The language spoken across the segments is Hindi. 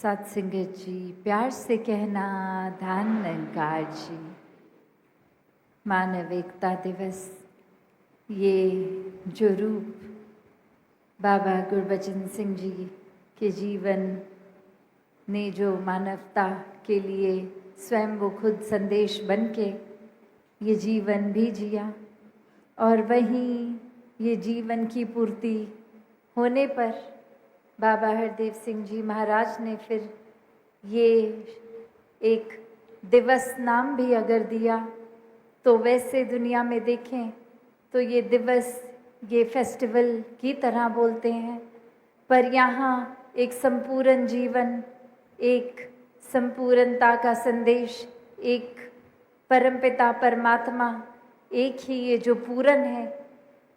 सत्संगत जी, प्यार से कहना धान निरंकार जी। मानव एकता दिवस, ये जो रूप बाबा गुरबचन सिंह जी के जीवन ने जो मानवता के लिए स्वयं वो खुद संदेश बन के ये जीवन भी जिया, और वहीं ये जीवन की पूर्ति होने पर बाबा हरदेव सिंह जी महाराज ने फिर ये एक दिवस नाम भी अगर दिया तो वैसे दुनिया में देखें तो ये दिवस, ये फेस्टिवल की तरह बोलते हैं, पर यहाँ एक संपूर्ण जीवन, एक संपूर्णता का संदेश, एक परमपिता परमात्मा एक ही ये जो पूर्ण है,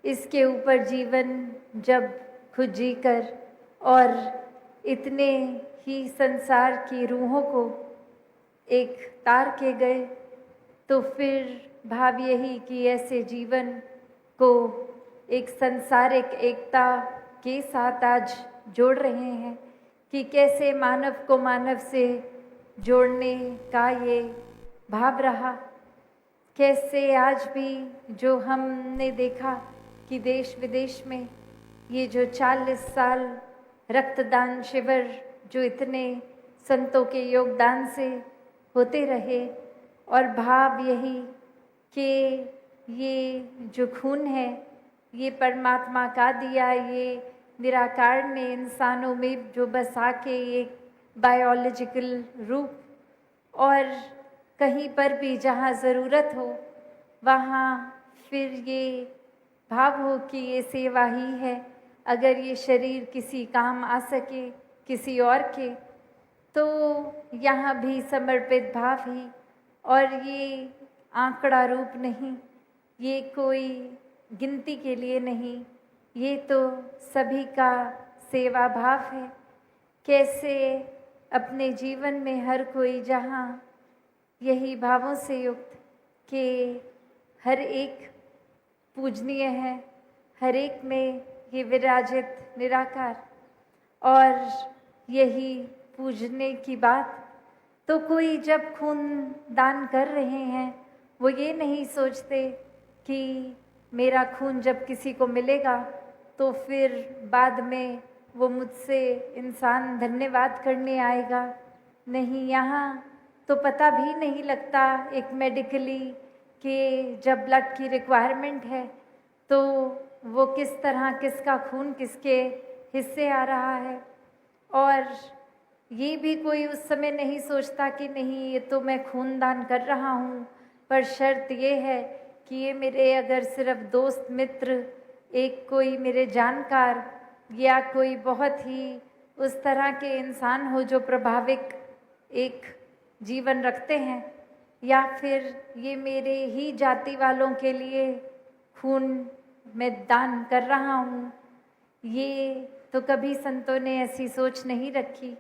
इसके ऊपर जीवन जब खुद जीकर और इतने ही संसार की रूहों को एक तार के गए, तो फिर भाव यही कि ऐसे जीवन को एक सांसारिक एकता के साथ आज जोड़ रहे हैं कि कैसे मानव को मानव से जोड़ने का ये भाव रहा। कैसे आज भी जो हमने देखा कि देश विदेश में ये जो 40 साल रक्तदान शिविर जो इतने संतों के योगदान से होते रहे, और भाव यही कि ये जो खून है ये परमात्मा का दिया, ये निराकार ने इंसानों में जो बसा के एक बायोलॉजिकल रूप, और कहीं पर भी जहाँ ज़रूरत हो वहाँ फिर ये भाव हो कि ये सेवा ही है। अगर ये शरीर किसी काम आ सके किसी और के, तो यहाँ भी समर्पित भाव ही, और ये आंकड़ा रूप नहीं, ये कोई गिनती के लिए नहीं, ये तो सभी का सेवा भाव है। कैसे अपने जीवन में हर कोई जहाँ यही भावों से युक्त कि हर एक पूजनीय है, हर एक में ये विराजित निराकार, और यही पूजने की बात, तो कोई जब खून दान कर रहे हैं वो ये नहीं सोचते कि मेरा खून जब किसी को मिलेगा तो फिर बाद में वो मुझसे इंसान धन्यवाद करने आएगा। नहीं, यहाँ तो पता भी नहीं लगता एक मेडिकली कि जब ब्लड की रिक्वायरमेंट है तो वो किस तरह किसका खून किसके हिस्से आ रहा है। और ये भी कोई उस समय नहीं सोचता कि नहीं, ये तो मैं खून दान कर रहा हूँ, पर शर्त ये है कि ये मेरे अगर सिर्फ दोस्त मित्र, एक कोई मेरे जानकार या कोई बहुत ही उस तरह के इंसान हो जो प्रभाविक एक जीवन रखते हैं, या फिर ये मेरे ही जाति वालों के लिए खून मैं दान कर रहा हूँ। ये तो कभी संतों ने ऐसी सोच नहीं रखी।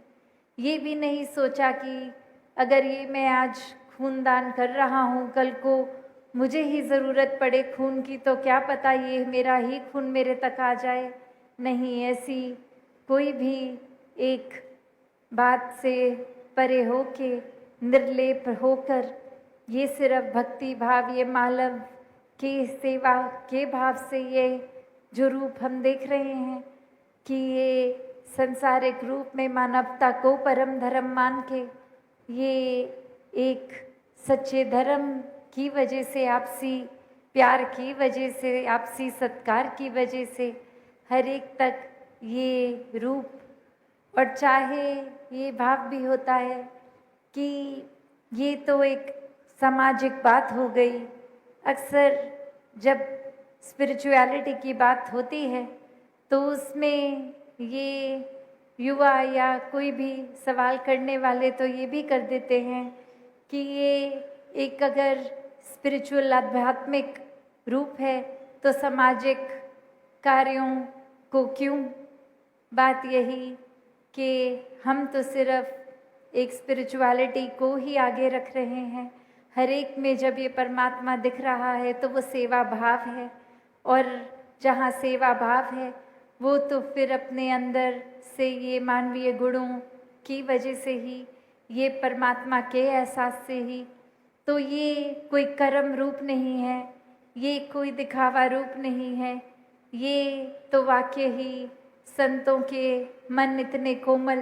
ये भी नहीं सोचा कि अगर ये मैं आज खून दान कर रहा हूँ, कल को मुझे ही ज़रूरत पड़े खून की, तो क्या पता ये मेरा ही खून मेरे तक आ जाए। नहीं, ऐसी कोई भी एक बात से परे होके निर्लेप होकर ये सिर्फ भक्ति भाव, ये मानव की सेवा के भाव से ये जो रूप हम देख रहे हैं कि ये संसारिक रूप में मानवता को परम धर्म मान के, ये एक सच्चे धर्म की वजह से, आपसी प्यार की वजह से, आपसी सत्कार की वजह से हर एक तक ये रूप, और चाहे ये भाव भी होता है कि ये तो एक सामाजिक बात हो गई। अक्सर जब स्पिरिचुअलिटी की बात होती है तो उसमें ये युवा या कोई भी सवाल करने वाले तो ये भी कर देते हैं कि ये एक अगर स्पिरिचुअल आध्यात्मिक रूप है तो सामाजिक कार्यों को क्यों। बात यही कि हम तो सिर्फ एक स्पिरिचुअलिटी को ही आगे रख रहे हैं। हर एक में जब ये परमात्मा दिख रहा है तो वो सेवा भाव है, और जहाँ सेवा भाव है वो तो फिर अपने अंदर से ये मानवीय गुणों की वजह से ही, ये परमात्मा के एहसास से ही। तो ये कोई कर्म रूप नहीं है, ये कोई दिखावा रूप नहीं है, ये तो वाकई ही संतों के मन इतने कोमल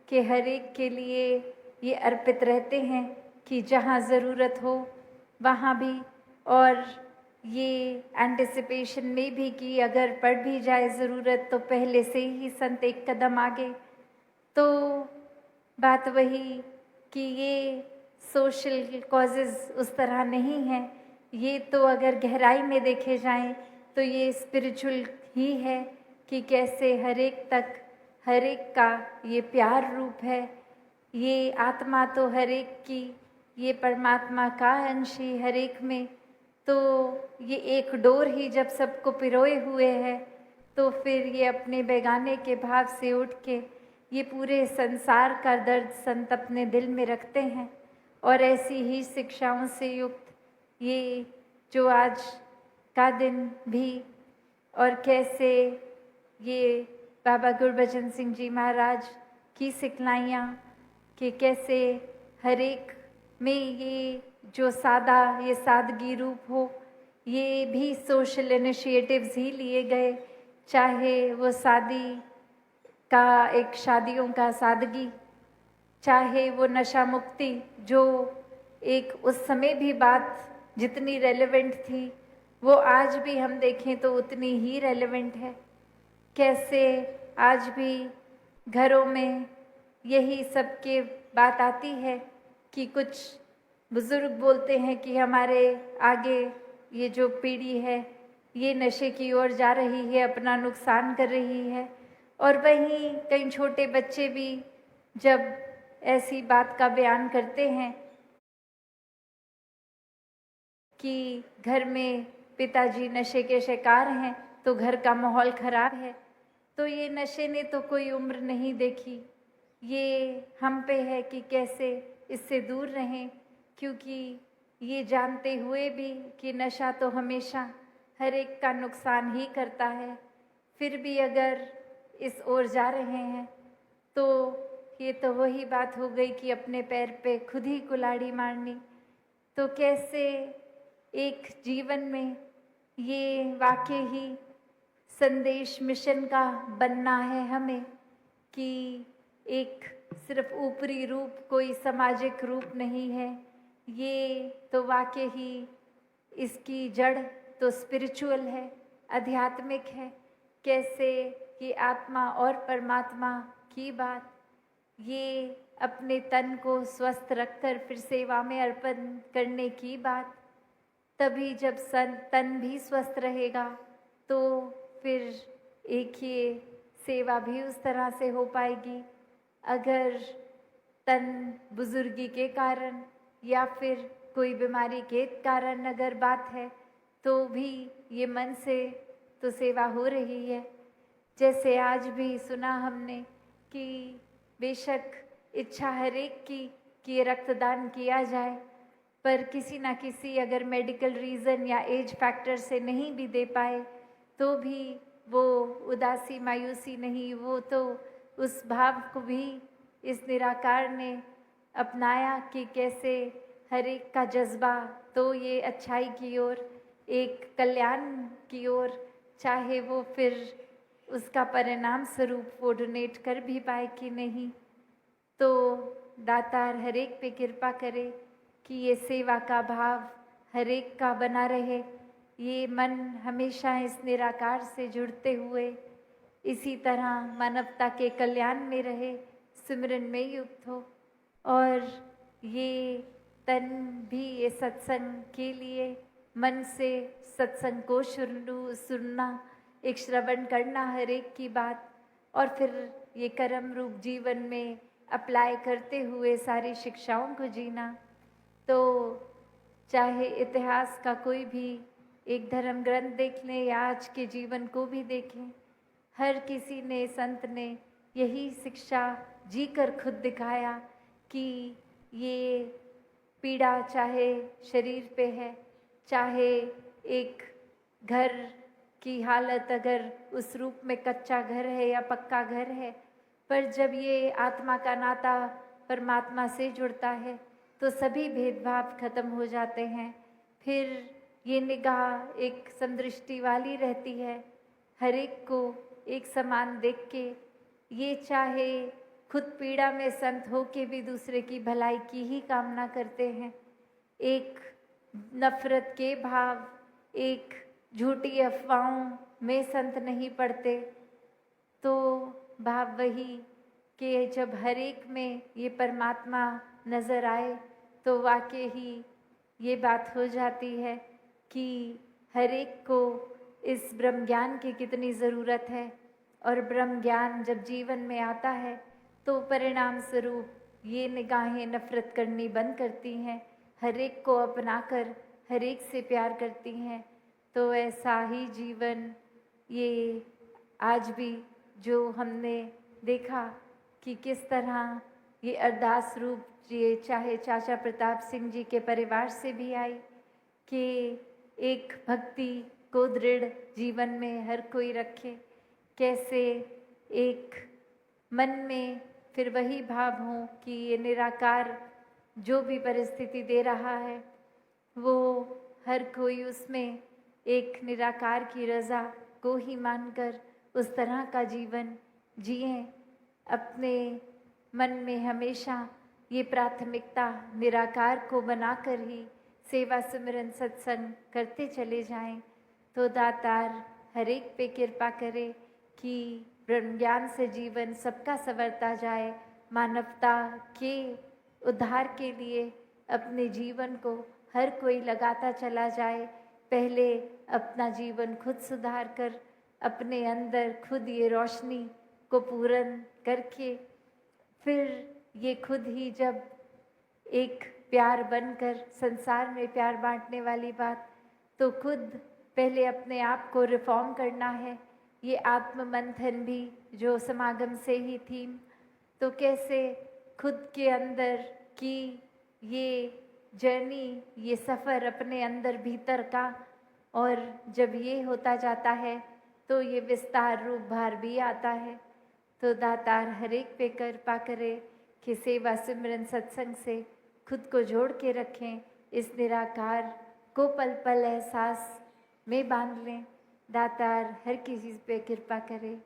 कि हर एक के लिए ये अर्पित रहते हैं कि जहाँ ज़रूरत हो वहाँ भी, और ये एंटिसिपेशन में भी कि अगर पड़ भी जाए ज़रूरत तो पहले से ही संत एक कदम आगे। तो बात वही कि ये सोशल कॉजेज़ उस तरह नहीं है, ये तो अगर गहराई में देखे जाएं तो ये स्पिरिचुअल ही है कि कैसे हर एक तक हर एक का ये प्यार रूप है। ये आत्मा तो हर एक की, ये परमात्मा का अंश ही हर एक में। तो ये एक डोर ही जब सबको पिरोए हुए है तो फिर ये अपने बेगाने के भाव से उठ के ये पूरे संसार का दर्द संत अपने दिल में रखते हैं। और ऐसी ही शिक्षाओं से युक्त ये जो आज का दिन भी, और कैसे ये बाबा गुरबचन सिंह जी महाराज की सिखलाइयाँ कि कैसे हर एक में ये जो सादा, ये सादगी रूप हो, ये भी सोशल इनिशिएटिव्स ही लिए गए, चाहे वो शादी का एक शादियों का सादगी, चाहे वो नशा मुक्ति जो एक उस समय भी बात जितनी रेलेवेंट थी वो आज भी हम देखें तो उतनी ही रेलेवेंट है। कैसे आज भी घरों में यही सबके बात आती है कि कुछ बुज़ुर्ग बोलते हैं कि हमारे आगे ये जो पीढ़ी है ये नशे की ओर जा रही है, अपना नुकसान कर रही है। और वहीं कई छोटे बच्चे भी जब ऐसी बात का बयान करते हैं कि घर में पिताजी नशे के शिकार हैं तो घर का माहौल खराब है, तो ये नशे ने तो कोई उम्र नहीं देखी। ये हम पे है कि कैसे इससे दूर रहें, क्योंकि ये जानते हुए भी कि नशा तो हमेशा हर एक का नुकसान ही करता है, फिर भी अगर इस ओर जा रहे हैं तो ये तो वही बात हो गई कि अपने पैर पे खुद ही कुल्हाड़ी मारनी। तो कैसे एक जीवन में ये वाकई ही संदेश मिशन का बनना है हमें कि एक सिर्फ ऊपरी रूप कोई सामाजिक रूप नहीं है, ये तो वाकई ही इसकी जड़ तो स्पिरिचुअल है, आध्यात्मिक है। कैसे ये आत्मा और परमात्मा की बात, ये अपने तन को स्वस्थ रखकर फिर सेवा में अर्पण करने की बात, तभी जब तन भी स्वस्थ रहेगा तो फिर एक ये सेवा भी उस तरह से हो पाएगी। अगर तन बुजुर्गी के कारण या फिर कोई बीमारी के कारण अगर बात है तो भी ये मन से तो सेवा हो रही है। जैसे आज भी सुना हमने कि बेशक इच्छा हर एक की कि ये रक्तदान किया जाए, पर किसी ना किसी अगर मेडिकल रीज़न या एज फैक्टर से नहीं भी दे पाए तो भी वो उदासी मायूसी नहीं, वो तो उस भाव को भी इस निराकार ने अपनाया कि कैसे हर एक का जज्बा तो ये अच्छाई की ओर, एक कल्याण की ओर, चाहे वो फिर उसका परिणाम स्वरूप वो डोनेट कर भी पाए कि नहीं। तो दातार हर एक पे कृपा करे कि ये सेवा का भाव हर एक का बना रहे, ये मन हमेशा इस निराकार से जुड़ते हुए इसी तरह मानवता के कल्याण में रहे, सिमरन में युक्त हो। और ये तन भी ये सत्संग के लिए मन से सत्संग को सुनना, एक श्रवण करना हर एक की बात, और फिर ये कर्म रूप जीवन में अप्लाई करते हुए सारी शिक्षाओं को जीना। तो चाहे इतिहास का कोई भी एक धर्म ग्रंथ देख लें या आज के जीवन को भी देखें, हर किसी ने, संत ने यही शिक्षा जी कर खुद दिखाया कि ये पीड़ा चाहे शरीर पे है, चाहे एक घर की हालत अगर उस रूप में कच्चा घर है या पक्का घर है, पर जब ये आत्मा का नाता परमात्मा से जुड़ता है तो सभी भेदभाव खत्म हो जाते हैं। फिर ये निगाह एक समदृष्टि वाली रहती है, हर एक को एक समान देख के। ये चाहे खुद पीड़ा में संत हो के भी दूसरे की भलाई की ही कामना करते हैं। एक नफरत के भाव, एक झूठी अफवाहों में संत नहीं पड़ते। तो भाव वही कि जब हर एक में ये परमात्मा नज़र आए तो वाकई ही ये बात हो जाती है कि हर एक को इस ब्रह्म ज्ञान की कितनी ज़रूरत है। और ब्रह्म ज्ञान जब जीवन में आता है तो परिणाम स्वरूप ये निगाहें नफरत करनी बंद करती हैं, हर एक को अपनाकर हर एक से प्यार करती हैं। तो ऐसा ही जीवन ये आज भी जो हमने देखा कि किस तरह ये अरदास रूप ये चाहे चाचा प्रताप सिंह जी के परिवार से भी आई कि एक भक्ति को दृढ़ जीवन में हर कोई रखे। कैसे एक मन में फिर वही भाव हो कि ये निराकार जो भी परिस्थिति दे रहा है वो हर कोई उसमें एक निराकार की रज़ा को ही मानकर उस तरह का जीवन जिएं। अपने मन में हमेशा ये प्राथमिकता निराकार को बनाकर ही सेवा सिमरन सत्संग करते चले जाएं। तो दातार हर एक पे कृपा करे कि ब्रह्म ज्ञान से जीवन सबका संवरता जाए। मानवता के उद्धार के लिए अपने जीवन को हर कोई लगाता चला जाए। पहले अपना जीवन खुद सुधार कर अपने अंदर खुद ये रोशनी को पूर्ण करके फिर ये खुद ही जब एक प्यार बनकर संसार में प्यार बांटने वाली बात, तो खुद पहले अपने आप को रिफॉर्म करना है। ये आत्म मंथन भी जो समागम से ही थीम, तो कैसे खुद के अंदर की ये जर्नी, ये सफ़र अपने अंदर भीतर का, और जब ये होता जाता है तो ये विस्तार रूप भार भी आता है। तो दातार हर एक पे कृपा करे कि सेवा सिमरन सत्संग से खुद को जोड़ के रखें, इस निराकार को पल पल एहसास में बांध लें। दातार हर किसी पे कृपा करे।